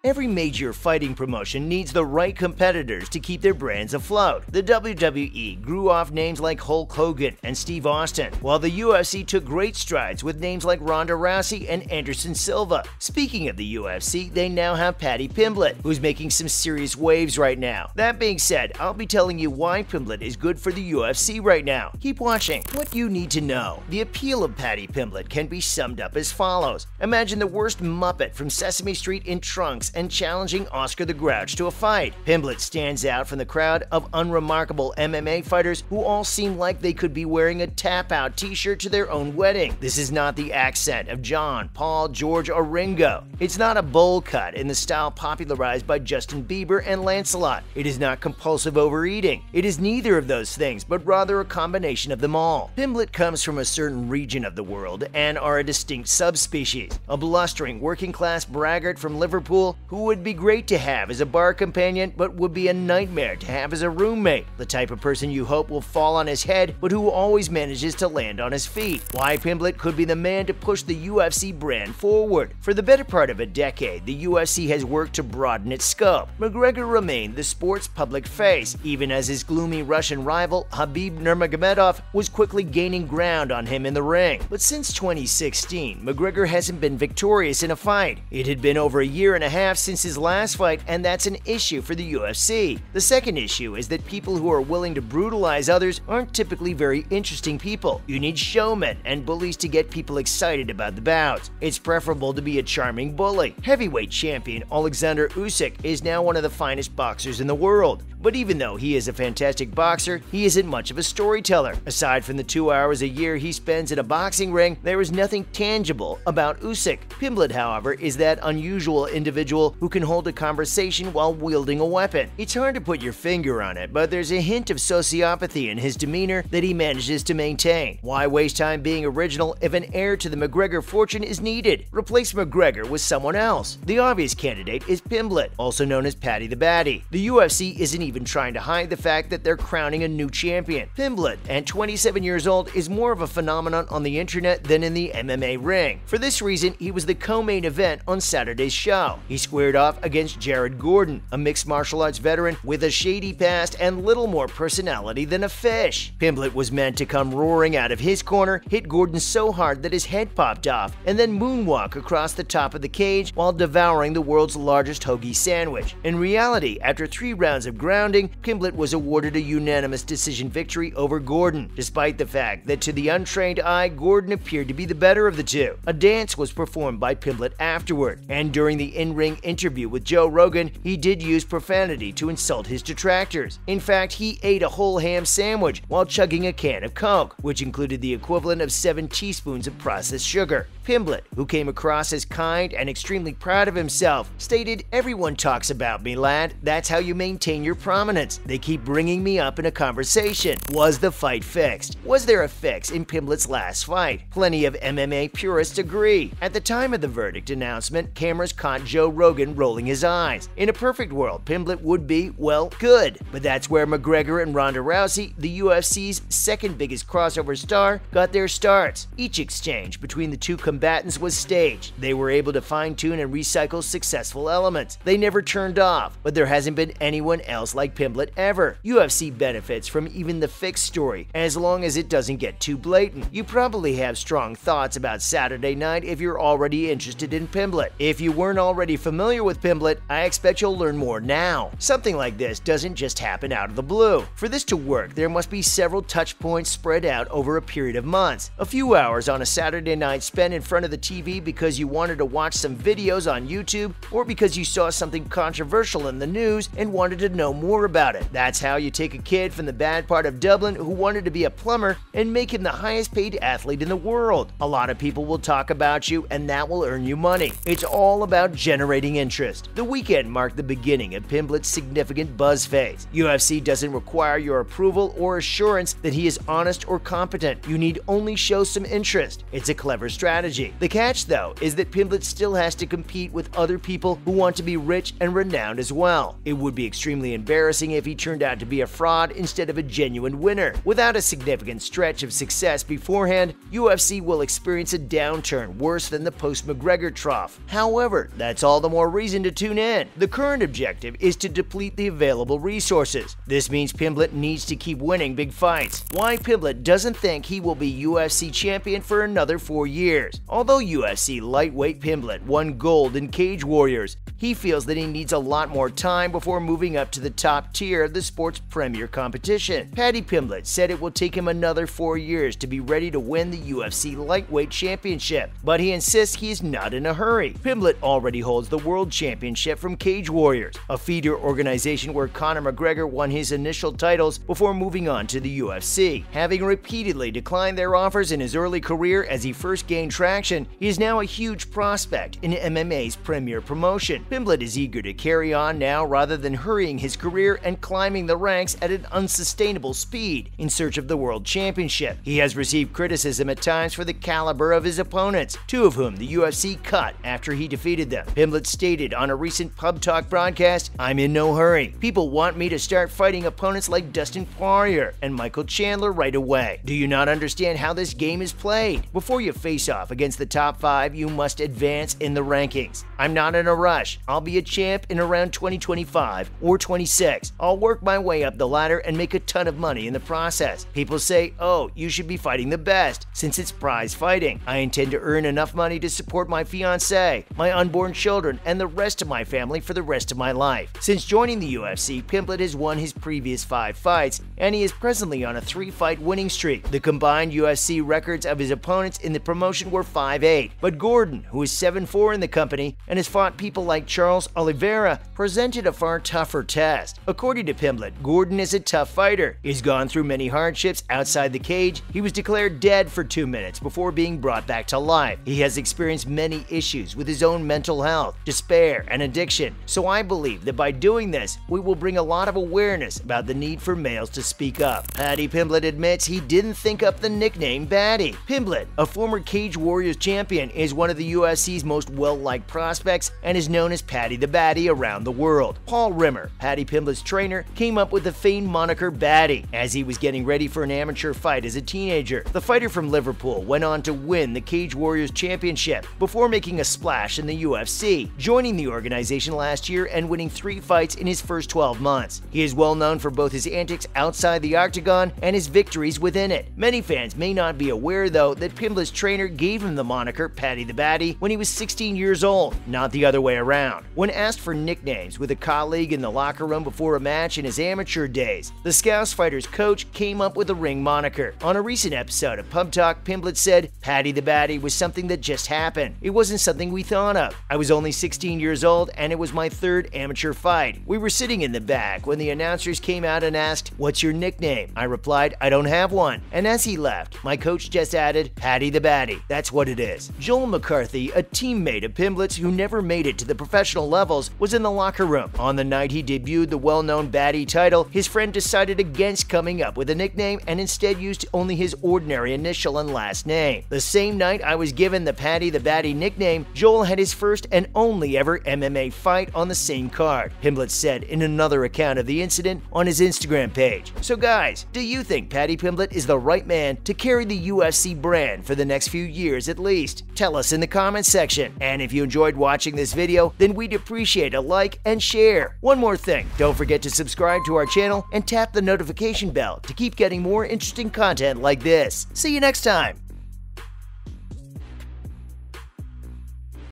Every major fighting promotion needs the right competitors to keep their brands afloat. The WWE grew off names like Hulk Hogan and Steve Austin, while the UFC took great strides with names like Ronda Rousey and Anderson Silva. Speaking of the UFC, they now have Paddy Pimblett, who's making some serious waves right now. That being said, I'll be telling you why Pimblett is good for the UFC right now. Keep watching. What you need to know. The appeal of Paddy Pimblett can be summed up as follows. Imagine the worst Muppet from Sesame Street in trunks and challenging Oscar the Grouch to a fight. Pimblett stands out from the crowd of unremarkable MMA fighters who all seem like they could be wearing a tap-out t-shirt to their own wedding. This is not the accent of John, Paul, George, or Ringo. It's not a bowl cut in the style popularized by Justin Bieber and Lancelot. It is not compulsive overeating. It is neither of those things, but rather a combination of them all. Pimblett comes from a certain region of the world and are a distinct subspecies. A blustering working-class braggart from Liverpool who would be great to have as a bar companion but would be a nightmare to have as a roommate. The type of person you hope will fall on his head but who always manages to land on his feet. Why Pimblett could be the man to push the UFC brand forward. For the better part of a decade, the UFC has worked to broaden its scope. McGregor remained the sport's public face, even as his gloomy Russian rival Khabib Nurmagomedov was quickly gaining ground on him in the ring. But since 2016, McGregor hasn't been victorious in a fight. It had been over a year and a half since his last fight, and that's an issue for the UFC. The second issue is that people who are willing to brutalize others aren't typically very interesting people. You need showmen and bullies to get people excited about the bouts. It's preferable to be a charming bully. Heavyweight champion Alexander Usyk is now one of the finest boxers in the world. But even though he is a fantastic boxer, he isn't much of a storyteller. Aside from the 2 hours a year he spends in a boxing ring, there is nothing tangible about Usyk. Pimblett, however, is that unusual individual who can hold a conversation while wielding a weapon. It's hard to put your finger on it, but there's a hint of sociopathy in his demeanor that he manages to maintain. Why waste time being original if an heir to the McGregor fortune is needed? Replace McGregor with someone else. The obvious candidate is Pimblett, also known as Paddy the Baddy. The UFC isn't even trying to hide the fact that they're crowning a new champion. Pimblett, and 27 years old, is more of a phenomenon on the internet than in the MMA ring. For this reason, he was the co-main event on Saturday's show. He squared off against Jared Gordon, a mixed martial arts veteran with a shady past and little more personality than a fish. Pimblett was meant to come roaring out of his corner, hit Gordon so hard that his head popped off, and then moonwalk across the top of the cage while devouring the world's largest hoagie sandwich. In reality, after 3 rounds of grounding, Pimblett was awarded a unanimous decision victory over Gordon, despite the fact that to the untrained eye, Gordon appeared to be the better of the two. A dance was performed by Pimblett afterward, and during the in-ring interview with Joe Rogan, he did use profanity to insult his detractors. In fact, he ate a whole ham sandwich while chugging a can of Coke, which included the equivalent of 7 teaspoons of processed sugar. Pimblett, who came across as kind and extremely proud of himself, stated, "Everyone talks about me, lad. That's how you maintain your prominence. They keep bringing me up in a conversation." Was the fight fixed? Was there a fix in Pimblett's last fight? Plenty of MMA purists agree. At the time of the verdict announcement, cameras caught Joe Rogan rolling his eyes. In a perfect world, Pimblett would be, well, good. But that's where McGregor and Ronda Rousey, the UFC's second biggest crossover star, got their starts. Each exchange between the two combatants was staged. They were able to fine-tune and recycle successful elements. They never turned off, but there hasn't been anyone else like Pimblett ever. UFC benefits from even the fixed story, as long as it doesn't get too blatant. You probably have strong thoughts about Saturday night if you're already interested in Pimblett. If you weren't already familiar with Pimblett, I expect you'll learn more now. Something like this doesn't just happen out of the blue. For this to work, there must be several touch points spread out over a period of months. A few hours on a Saturday night spent in front of the TV because you wanted to watch some videos on YouTube, or because you saw something controversial in the news and wanted to know more about it. That's how you take a kid from the bad part of Dublin who wanted to be a plumber and make him the highest paid athlete in the world. A lot of people will talk about you, and that will earn you money. It's all about generating interest. The weekend marked the beginning of Pimblett's significant buzz phase. UFC doesn't require your approval or assurance that he is honest or competent. You need only show some interest. It's a clever strategy. The catch, though, is that Pimblett still has to compete with other people who want to be rich and renowned as well. It would be extremely embarrassing if he turned out to be a fraud instead of a genuine winner. Without a significant stretch of success beforehand, UFC will experience a downturn worse than the post-McGregor trough. However, that's all the more more reason to tune in. The current objective is to deplete the available resources. This means Pimblett needs to keep winning big fights. Why Pimblett doesn't think he will be UFC champion for another 4 years. Although UFC lightweight Pimblett won gold in Cage Warriors, he feels that he needs a lot more time before moving up to the top tier of the sport's premier competition. Paddy Pimblett said it will take him another 4 years to be ready to win the UFC lightweight championship, but he insists he is not in a hurry. Pimblett already holds the world championship from Cage Warriors, a feeder organization where Conor McGregor won his initial titles before moving on to the UFC. Having repeatedly declined their offers in his early career as he first gained traction, he is now a huge prospect in MMA's premier promotion. Pimblett is eager to carry on now rather than hurrying his career and climbing the ranks at an unsustainable speed in search of the world championship. He has received criticism at times for the caliber of his opponents, 2 of whom the UFC cut after he defeated them. Pimblett stated on a recent Pub Talk broadcast, "I'm in no hurry. People want me to start fighting opponents like Dustin Poirier and Michael Chandler right away. Do you not understand how this game is played? Before you face off against the top 5, you must advance in the rankings. I'm not in a rush. I'll be a champ in around 2025 or 26. I'll work my way up the ladder and make a ton of money in the process. People say, oh, you should be fighting the best since it's prize fighting. I intend to earn enough money to support my fiancée, my unborn children, and the rest of my family for the rest of my life." Since joining the UFC, Pimblett has won his previous 5 fights, and he is presently on a 3-fight winning streak. The combined UFC records of his opponents in the promotion were 5-8, but Gordon, who is 7-4 in the company and has fought people like Charles Oliveira, presented a far tougher test. According to Pimblett, Gordon is a tough fighter. He's gone through many hardships outside the cage. He was declared dead for 2 minutes before being brought back to life. He has experienced many issues with his own mental health, despair, and addiction. So I believe that by doing this, we will bring a lot of awareness about the need for males to speak up. Paddy Pimblett admits he didn't think up the nickname Batty. Pimblett, a former Cage Warriors champion, is one of the UFC's most well-liked prospects and is known as Paddy the Batty around the world. Paul Rimmer, Paddy Pimblett's trainer, came up with the famed moniker Batty as he was getting ready for an amateur fight as a teenager. The fighter from Liverpool went on to win the Cage Warriors championship before making a splash in the UFC, joining the organization last year and winning 3 fights in his first 12 months. He is well known for both his antics outside the octagon and his victories within it. Many fans may not be aware, though, that Pimblett's trainer gave him the moniker Paddy the Batty when he was 16 years old, not the other way around. When asked for nicknames with a colleague in the locker room before a match in his amateur days, the Scouse fighter's coach came up with a ring moniker. On a recent episode of Pub Talk, Pimblett said, "Paddy the Batty was something that just happened. It wasn't something we thought of. I was only 16 years old and it was my 3rd amateur fight. We were sitting in the back when the announcers came out and asked, 'What's your nickname?' I replied, 'I don't have one.' And as he left, my coach just added, 'Paddy the Batty. That's what it is.'" Joel McCarthy, a teammate of Pimblett's who never made it to the professional levels, was in the locker room. On the night he debuted the well-known Batty title, his friend decided against coming up with a nickname and instead used only his ordinary initial and last name. The same night I was given the Paddy the Batty nickname, Joel had his first and only ever MMA fight on the same card, Pimblett said in another account of the incident on his Instagram page. So guys, do you think Paddy Pimblett is the right man to carry the UFC brand for the next few years at least? Tell us in the comments section. And if you enjoyed watching this video, then we'd appreciate a like and share. One more thing, don't forget to subscribe to our channel and tap the notification bell to keep getting more interesting content like this. See you next time.